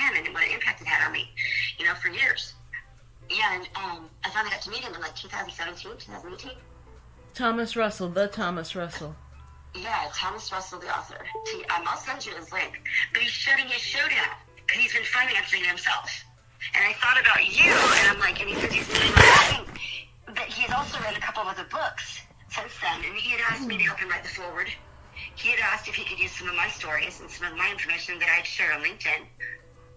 him and what an impact it had on me, for years. And I finally got to meet him in like 2017, 2018. Thomas Russell, the Thomas Russell. Yeah, Thomas Russell, the author. I'll send you his link. But he's shutting his show down because he's been financing himself. And I thought about you, and I'm like, and he says he's doing other things. But he's also read a couple of other books since then, and he had asked me to help him write the foreword. He had asked if he could use some of my stories and some of my information that I'd share on LinkedIn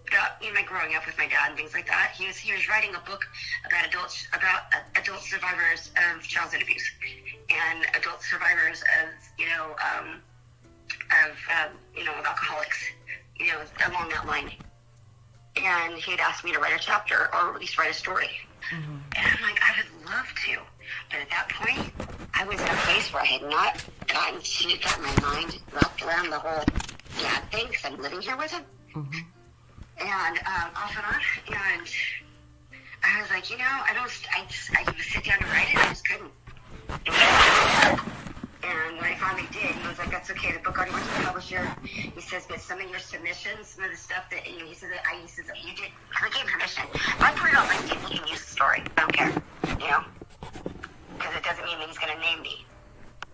about my growing up with my dad and things like that. He was writing a book about adult survivors of childhood abuse and adult survivors of alcoholics, along that line. And he had asked me to write a chapter or at least write a story. Mm-hmm. And I'm like, I would love to. But at that point, I was in a place where I had not gotten my mind wrapped around the whole dad thing because I'm living here with him. Mm-hmm. And off and on. And I was like, I could sit down and write it. I just couldn't. And when I finally did, he was like, that's okay, the book already went to the publisher. He says, but some of your submissions, some of the stuff that, he says that you did, I gave him permission. If I put it on LinkedIn, you can use the story. I don't care, because it doesn't mean that he's going to name me.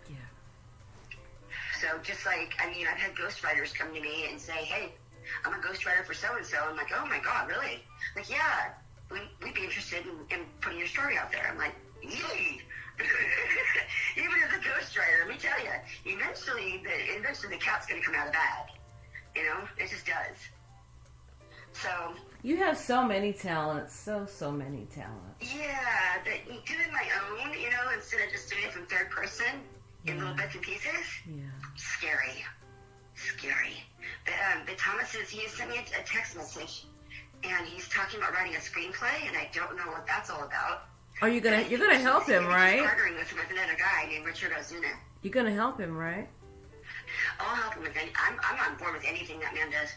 Yeah. So just like, I've had ghostwriters come to me and say, hey, I'm a ghostwriter for so-and-so. I'm like, oh my God, really? Like, yeah, we'd be interested in putting your story out there. I'm like, yay. Even as a ghostwriter, let me tell you, eventually the cat's going to come out of the bag. It just does. So you have so many talents, so many talents. Yeah, but doing my own, instead of just doing it from third person in little bits and pieces. Yeah. Scary. But Thomas he sent me a text message, and he's talking about writing a screenplay, and I don't know what that's all about. You're gonna help him, right? He's partnering with another guy named Richard Ozuna. You're gonna help him, right? I'll help him with anything. I'm on board with anything that man does.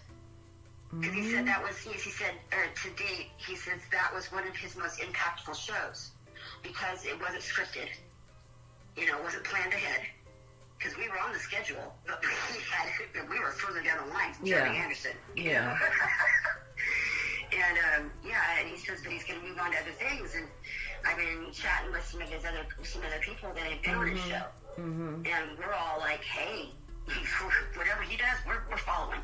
Because he said to date, he says that was one of his most impactful shows because it wasn't scripted. It wasn't planned ahead. Because we were on the schedule, but we were further down the line from Jeremy Anderson. Yeah. And and he says that he's going to move on to other things. And I've been chatting with some other people that have been on his show, and we're all like, hey, whatever he does, we're following.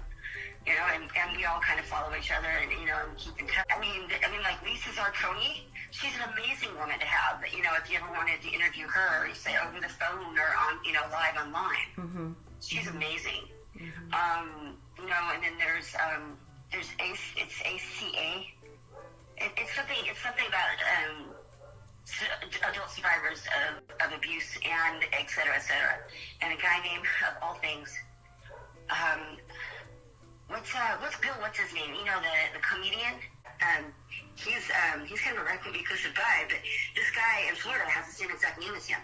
And we all kind of follow each other and keep in touch. I mean, like Lisa Zarconi, she's an amazing woman to have. If you ever wanted to interview her, you say over the phone or on live online. Mm-hmm. She's amazing. Mm-hmm. And then there's ACA. It's something about adult survivors of abuse and et cetera, and a guy named, of all things, what's his name? The comedian. He's kind of a reclusive guy, but this guy in Florida has the same exact name as him.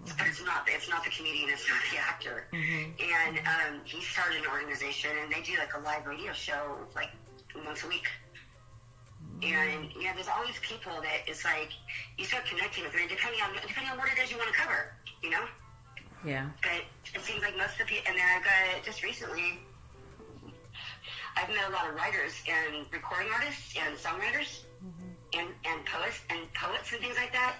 Mm-hmm. But it's not the comedian, it's not the actor. Mm-hmm. And he started an organization, and they do like a live radio show like once a week. And there's all these people that it's like you start connecting with them, depending on what it is you want to cover, Yeah. But it seems like most of the people, and then I've got just recently, I've met a lot of writers and recording artists and songwriters and poets and things like that.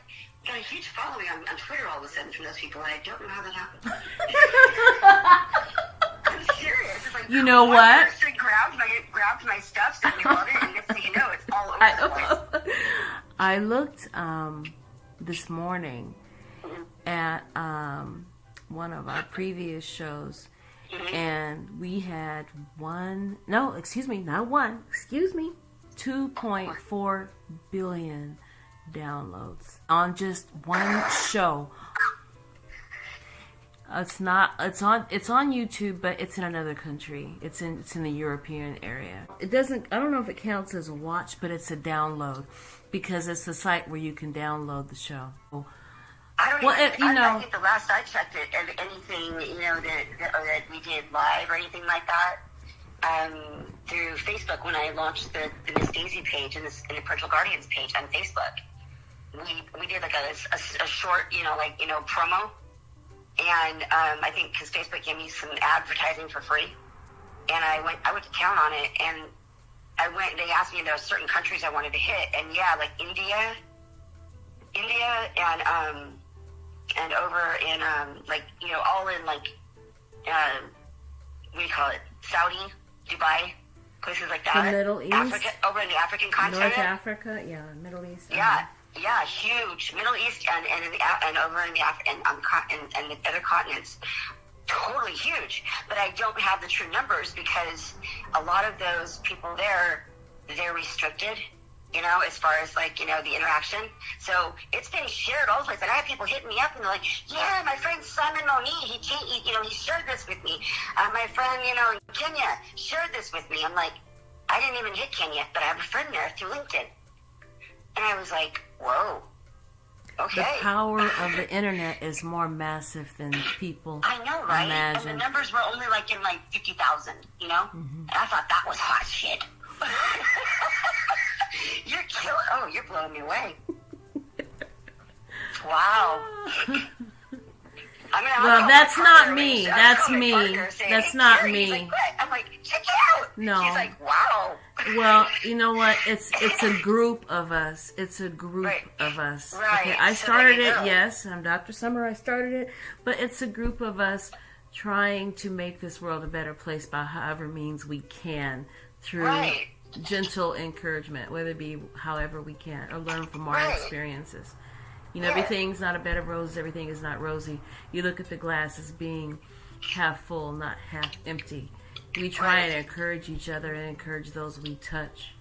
Got a huge following on Twitter all of a sudden from those people, and I don't know how that happened. I'm serious. It's like, you know what? Person grabbed my stuff, so we love it, and next thing you know, it's all over the place. I looked this morning at one of our previous shows, and we had 2.4 billion downloads on just one show. It's on YouTube, but it's in another country. It's in the European area. I don't know if it counts as a watch, but it's a download because it's the site where you can download the show. I think the last I checked it, anything that we did live or anything like that, through Facebook when I launched the Miss Daisy page and the Parental Guardians page on Facebook, we did like a short promo, and I think because Facebook gave me some advertising for free, and I went to town on it, and I went. They asked me if there were certain countries I wanted to hit, and yeah, like India, and over in like all in like what do you call it? Saudi, Dubai, places like that. The Middle East, Africa, over in the African continent. North Africa, yeah, Middle East. Yeah, huge. Middle East and over in the and the other continents, totally huge. But I don't have the true numbers because a lot of those people there, they're restricted. As far as like, the interaction. So it's been shared all the place. And I have people hitting me up and they're like, yeah, my friend Simon Monique, he shared this with me. My friend, in Kenya shared this with me. I'm like, I didn't even hit Kenya, but I have a friend there through LinkedIn. And I was like, whoa, okay. The power of the internet is more massive than people I know, right? imagine. And the numbers were only like in like 50,000, Mm-hmm. And I thought that was hot shit. You're blowing me away. Wow. Well, that's not me. That's me. That's not me. Like, I'm like, check it out. No. She's like, wow. Well, you know what? It's a group of us. It's a group of us. Right. Okay, I So started there you it. go. Yes, I'm Dr. Summer. I started it, but it's a group of us trying to make this world a better place by however means we can through gentle encouragement, whether it be however we can, or learn from our experiences. Everything's not a bed of roses. Everything is not rosy. You look at the glass as being half full, not half empty. We try and encourage each other and encourage those we touch.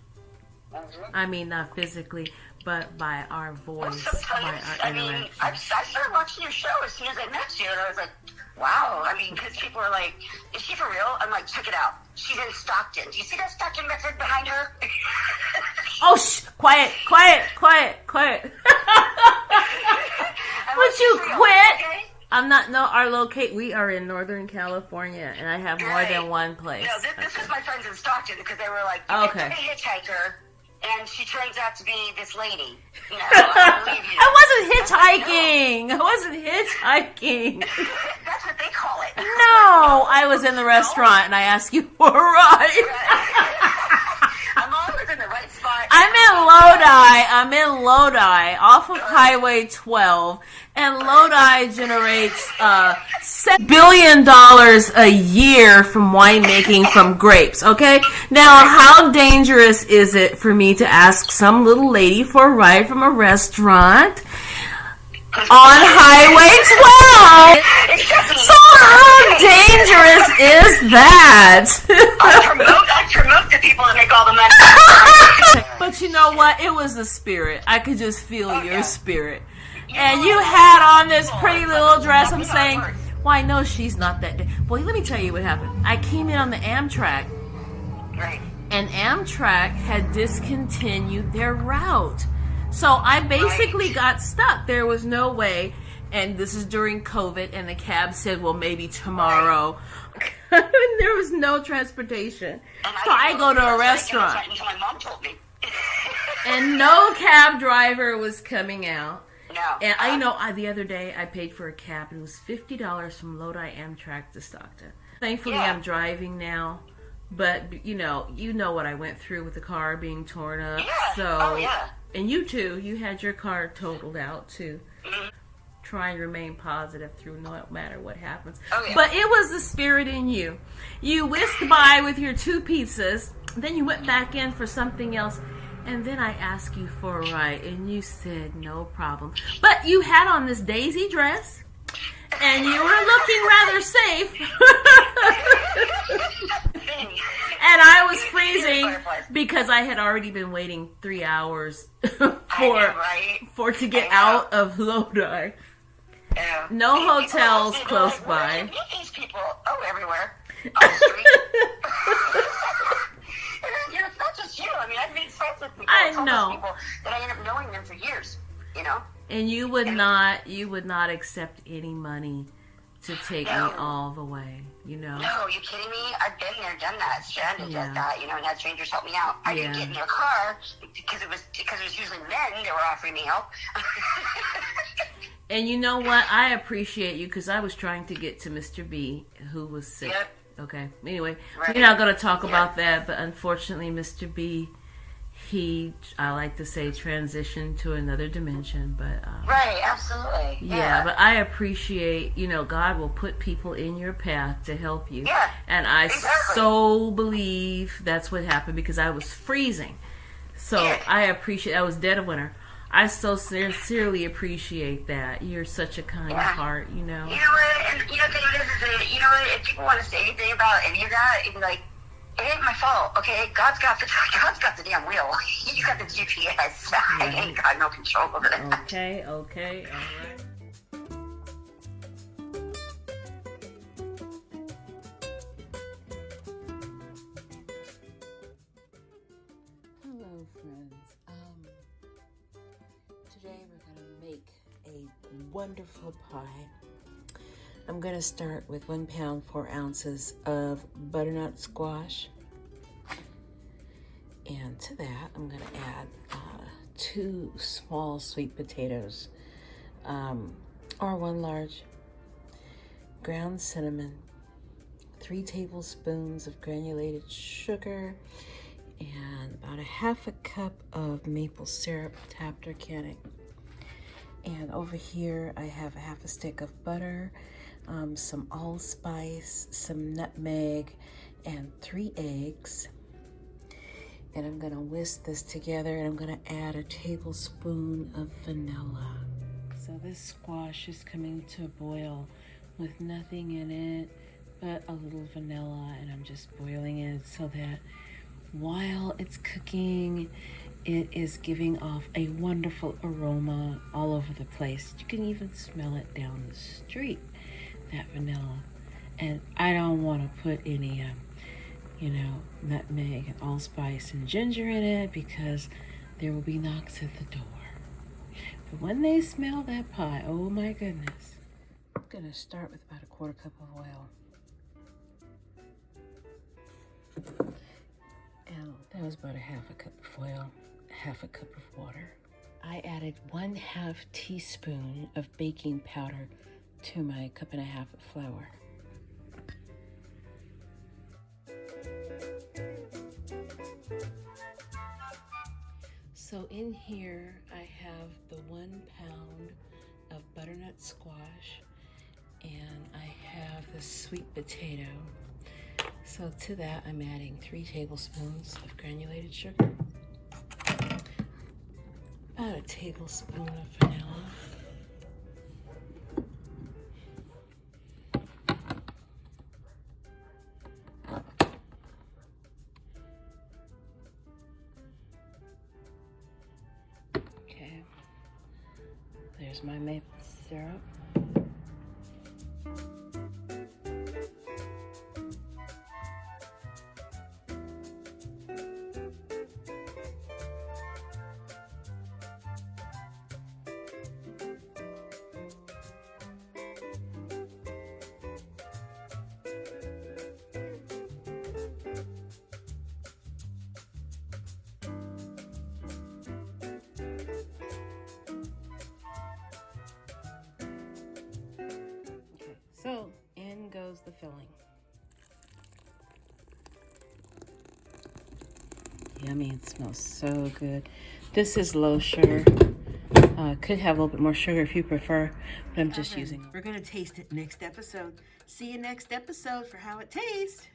I mean, not physically, but by our voice, by our interaction. I started watching your show as soon as I met you, and I was like, wow. I mean, because people are like, is she for real? I'm like, check it out. She's in Stockton. Do you see that Stockton method behind her? Oh, quiet. Would you quit? Okay? I'm not, we are in Northern California, and I have more than one place. No, this was my friends in Stockton, because they were like, okay. A hitchhiker, and she turns out to be this lady. I believe you. I wasn't hitchhiking. That's what they call it. No, I was in the restaurant, and I asked you for a ride. I'm always in the right spot. I'm in Lodi, off of Highway 12, and Lodi generates $7 billion a year from winemaking from grapes, okay? Now, how dangerous is it for me to ask some little lady for a ride from a restaurant on Highway 12? So how dangerous is that? I promote the people that make all the money. But you know what? It was the spirit. I could just feel your spirit. And you had on this pretty little dress. I'm saying, why, no, she's not that. Boy, let me tell you what happened. I came in on the Amtrak. Right. And Amtrak had discontinued their route. So I basically got stuck. There was no way. And this is during COVID. And the cab said, well, maybe tomorrow. There was no transportation. So I go to a restaurant. Until my mom told me. And no cab driver was coming out. No. And the other day I paid for a cab and it was $50 from Lodi Amtrak to Stockton. Thankfully I'm driving now, but you know what I went through with the car being torn up. Yeah. So, and you too, you had your car totaled out too. Mm-hmm. Try and remain positive through no matter what happens. Oh, yeah. But it was the spirit in you. You whisked by with your 2 pizzas, then you went back in for something else. And then I asked you for a ride, and you said no problem. But you had on this daisy dress, and you were looking rather safe. And I was freezing because I had already been waiting 3 hours to get out of Lodi. Yeah. No hotels close by. Meet these people everywhere on the street. It's not just you. I mean, I've made friends with people. I know. People that I end up knowing them for years. And you would not accept any money to take me all the way. No. No, you kidding me? I've been there, done that, stranded like that. And had strangers help me out. I didn't get in their car because it was usually men that were offering me help. And you know what? I appreciate you because I was trying to get to Mr. B, who was sick. Yep. Okay. Anyway, Right. we're not going to talk about that, but unfortunately, Mr. B, I like to say, transitioned to another dimension, but Right, absolutely. yeah, but I appreciate, God will put people in your path to help you. Yeah, And I exactly. so believe that's what happened because I was freezing. So Yeah. I was dead of winter. I so sincerely appreciate that. You're such a kind heart, You know what? And you know the thing is you know what? If people want to say anything about any of that, it'd be like, it ain't my fault, okay? God's got the damn wheel. You got the GPS. I ain't got no control over that. Okay, all right. Hello, friends. Today we're going to make a wonderful pie. I'm going to start with 1 pound, 4 ounces of butternut squash. And to that, I'm going to add 2 small sweet potatoes, or 1 large, ground cinnamon, 3 tablespoons of granulated sugar, and about 1/2 cup of maple syrup, tapped organic. And over here, I have 1/2 stick of butter, some allspice, some nutmeg, and 3 eggs. And I'm gonna whisk this together, and I'm gonna add a tablespoon of vanilla. So this squash is coming to a boil with nothing in it but a little vanilla, and I'm just boiling it so that while it's cooking, it is giving off a wonderful aroma all over the place. You can even smell it down the street, that vanilla. And I don't want to put any nutmeg and allspice and ginger in it because there will be knocks at the door. But when they smell that pie, oh my goodness. I'm gonna start with about 1/4 cup of oil. And that was about 1/2 cup of oil, 1/2 cup of water. I added 1/2 teaspoon of baking powder to my 1.5 cups of flour. So in here I have the 1 pound of butternut squash, and I have the sweet potato. So to that I'm adding 3 tablespoons of granulated sugar, about 1 tablespoon of vanilla, okay, there's my maple syrup. So, in goes the filling. Yummy, it smells so good. This is low sugar. Could have a little bit more sugar if you prefer, but I'm just using. We're going to taste it next episode. See you next episode for how it tastes.